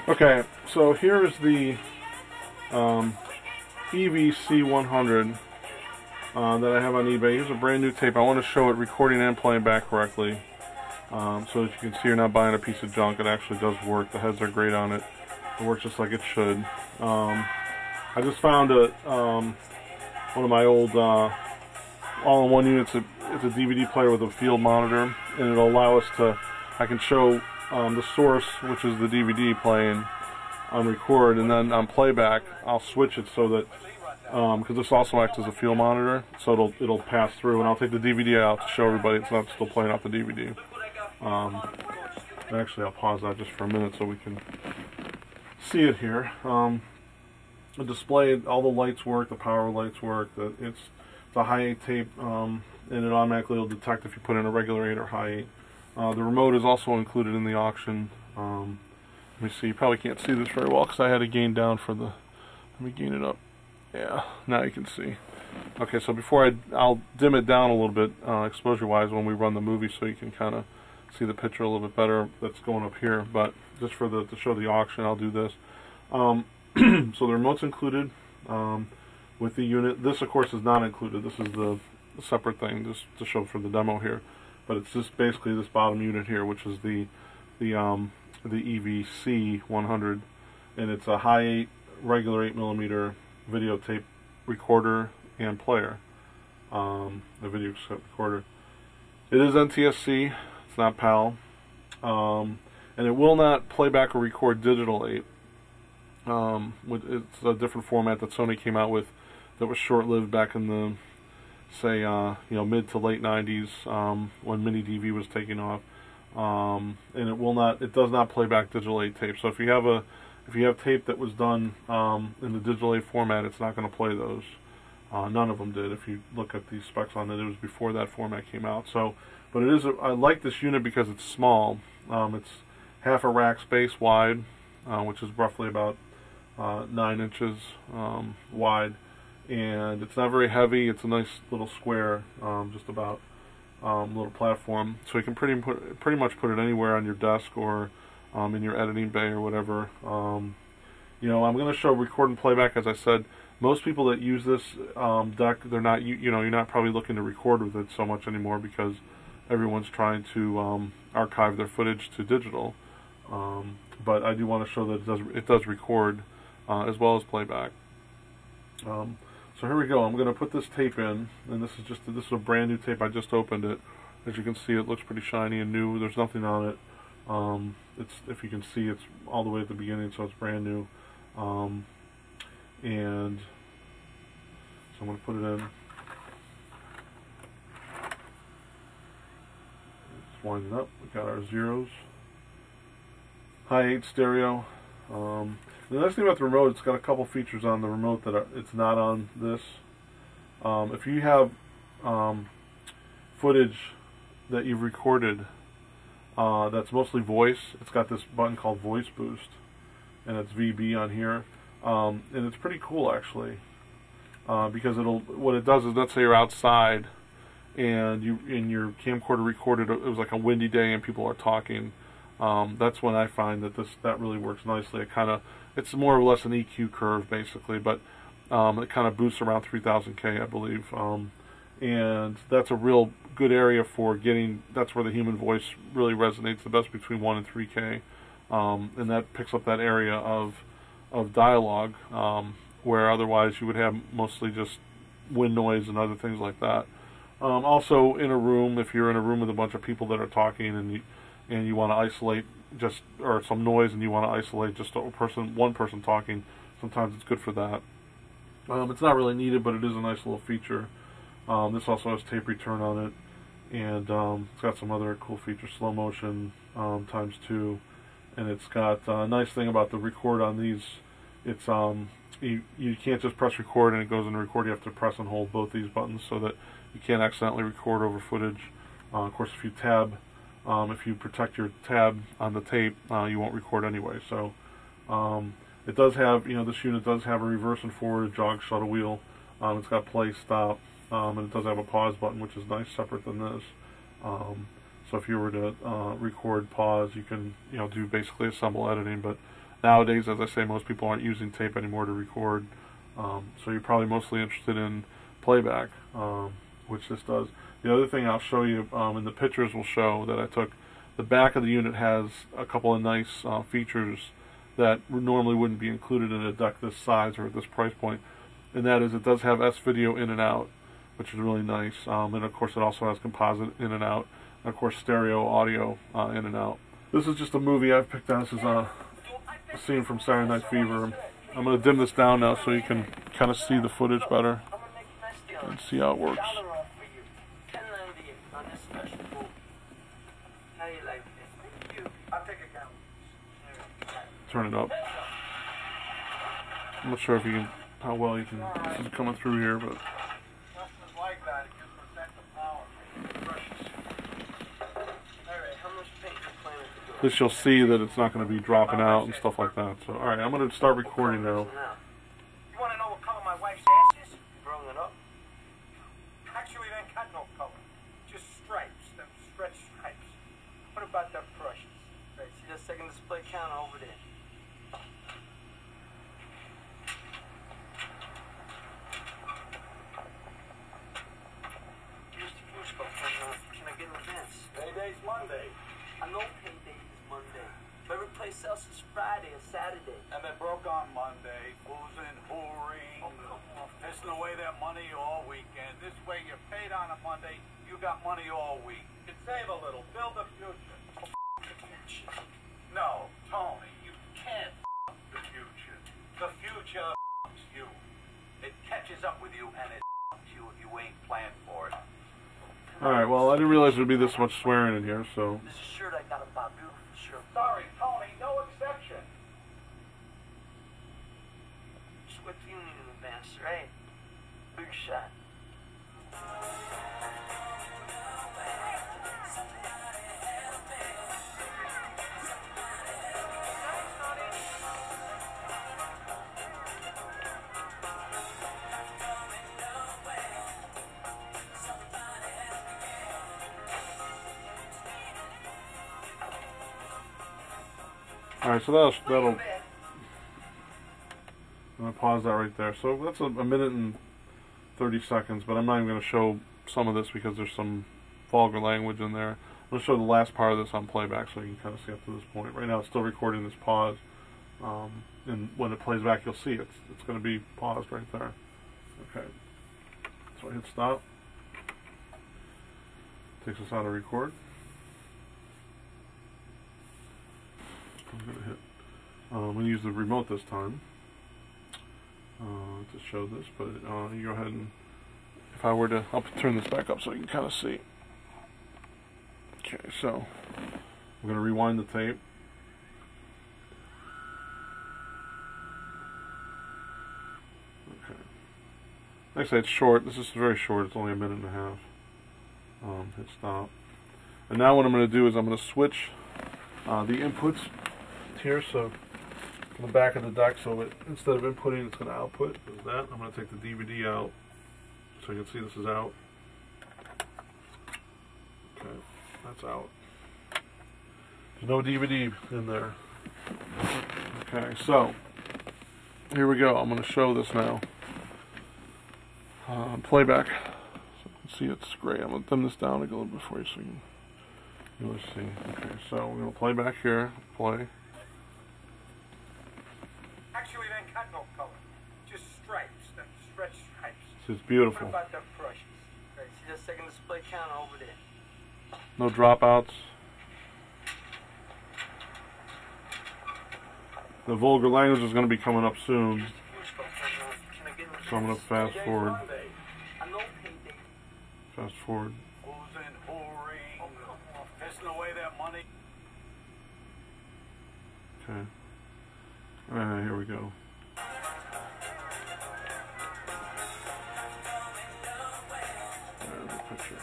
Okay, so here is the EVC100 that I have on eBay. Here's a brand new tape. I want to show it recording and playing back correctly, so that you can see you're not buying a piece of junk. It actually does work. The heads are great on it. It works just like it should. I just found one of my old all-in-one units. It's a DVD player with a field monitor, and it'll allow us to, I can show the source, which is the DVD playing on record, and then on playback I'll switch it so that because this also acts as a field monitor, so it'll pass through, and I'll take the DVD out to show everybody it's not still playing off the DVD. Actually, I'll pause that just for a minute so we can see it here. The display, all the lights work, the power lights work. It's a hi8 tape, and it automatically will detect if you put in a regular 8 or hi8. The remote is also included in the auction. Let me see, you probably can't see this very well because I had to gain down for the, let me gain it up. Yeah, now you can see. Okay, so before I'll dim it down a little bit exposure wise when we run the movie, so you can kind of see the picture a little bit better that's going up here. But just for to show the auction, I'll do this. So the remote's included with the unit. This of course is not included. This is the separate thing just to show for the demo here. But it's just basically this bottom unit here, which is the EVC 100, and it's a hi8 regular 8mm videotape recorder and player. The video cassette recorder. It is NTSC. It's not PAL, and it will not play back or record digital 8. It's a different format that Sony came out with that was short-lived back in the, say, mid to late 90s when mini DV was taking off, and it does not play back digital 8 tape. So if you have tape that was done in the digital 8 format, it's not going to play those. None of them did. If you look at these specs on it, it was before that format came out. So, but it is. I like this unit because it's small. It's half a rack space wide, which is roughly about 9 inches wide, and it's not very heavy. It's a nice little square, just about little platform, so you can pretty much put it anywhere on your desk or in your editing bay or whatever. I'm going to show record and playback. As I said, most people that use this deck, they're not, you're not probably looking to record with it so much anymore because everyone's trying to archive their footage to digital. But I do want to show that it does record as well as playback. So here we go. I'm going to put this tape in, and this is a brand new tape. I just opened it. As you can see, it looks pretty shiny and new. There's nothing on it. If you can see, it's all the way at the beginning, so it's brand new. And so I'm going to put it in. Let's wind it up. We got our zeros. Hi8 stereo. The nice thing about the remote, it's got a couple features on the remote that it's not on this. If you have footage that you've recorded that's mostly voice, it's got this button called Voice Boost, and it's VB on here, and it's pretty cool actually, because what it does is, let's say you're outside and your camcorder recorded, it was like a windy day and people are talking. That's when I find that really works nicely. It's more or less an EQ curve basically, but it kind of boosts around 3000K, I believe, and that's a real good area for getting. That's where the human voice really resonates the best, between 1 and 3K, and that picks up that area of dialogue, where otherwise you would have mostly just wind noise and other things like that. Also, in a room, if you're in a room with a bunch of people that are talking and you want to isolate or some noise, and you want to isolate just one person talking, sometimes it's good for that. It's not really needed, but it is a nice little feature. This also has tape return on it, and it's got some other cool features, slow motion ×2, and it's got a nice thing about the record on these. It's you can't just press record and it goes into record. You have to press and hold both these buttons so that you can't accidentally record over footage. Of course, if you protect your tab on the tape, you won't record anyway. So it does have, this unit does have a reverse and forward jog shuttle wheel. It's got play, stop, and it does have a pause button, which is nice, separate than this. So if you were to record, pause, you can do basically assemble editing. But nowadays, as I say, most people aren't using tape anymore to record. So you're probably mostly interested in playback, which this does. The other thing I'll show you, and the pictures will show that I took, the back of the unit has a couple of nice features that normally wouldn't be included in a deck this size or at this price point. And that is, it does have S-video in and out, which is really nice. And of course it also has composite in and out. And of course stereo audio in and out. This is just a movie I've picked out. This is a scene from Saturday Night Fever. I'm going to dim this down now so you can kind of see the footage better and see how it works. Turn it up. I'm not sure if you can, how well you can, this is coming through here, but at least you'll see that it's not going to be dropping out and stuff like that. So, alright, I'm going to start recording now. You want to know what color my wife's ass is? Growing it up. Actually, they ain't got no color. Just stripes, them stretch stripes. What about that brushes? Right, see that second display counter over there? Can I get an advance? Payday's Monday. I know payday is Monday. But every place else is Friday or Saturday. And they broke on Monday, boozing, whoring, pissing away their money all weekend. This way you're paid on a Monday, you got money all week. You can save a little, build a future. The future. No, Tony, you can't the future. The future you. It catches up with you and it you if you ain't planned for it. Alright, well, I didn't realize there'd be this much swearing in here, so. This is a shirt I got about beautiful shirt. Sorry, Tony, no exception. Just what you need in advance, right? Big shot. Alright, so that'll I'm going to pause that right there. So that's a minute and 30 seconds, but I'm not even going to show some of this because there's some vulgar language in there. I'm going to show the last part of this on playback so you can kind of see up to this point. Right now it's still recording this pause, and when it plays back you'll see it's going to be paused right there. Okay, so I hit stop. Takes us out of record. I'm going to hit, I'm going to use the remote this time to show this, but you go ahead and, if I were to, I'll turn this back up so you can kind of see. Okay, so I'm going to rewind the tape. Okay. Like I say, it's short. This is very short. It's only a minute and a half. Hit stop. And now what I'm going to do is I'm going to switch the inputs here, so from the back of the deck, so instead of inputting, it's going to output. There's that. I'm going to take the DVD out, so you can see this is out. Okay, that's out. There's no DVD in there. Okay, so here we go. I'm going to show this now. Playback. So you can see it's gray. I'm going to dim this down a little bit for you so you can really see. Okay, so we're going to play back here. Play. Actually, they ain't got no color. Just stripes, them stretch stripes. This is beautiful. What about them brushes? Right, see that second display counter over there? No dropouts. The vulgar language is going to be coming up soon, so I'm going to fast forward. Fast forward. Boozing, whoring, pissing away their money. Okay. Here we go. There's the picture.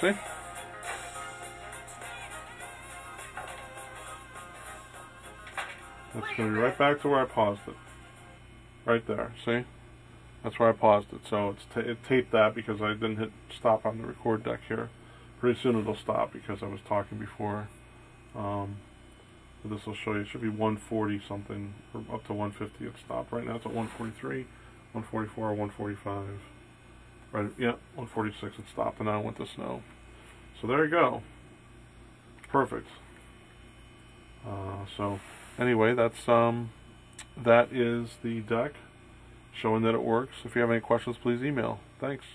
See? That's going to be right back to where I paused it. Right there. See? That's where I paused it. So it taped that because I didn't hit stop on the record deck here. Pretty soon it'll stop because I was talking before. But this will show you, it should be 140 something, or up to 150 it stopped. Right now it's at 143, 144, 145. Right, yeah, 146 it stopped, and now it went to snow. So there you go. Perfect. So anyway, that is the deck, showing that it works. If you have any questions, please email. Thanks.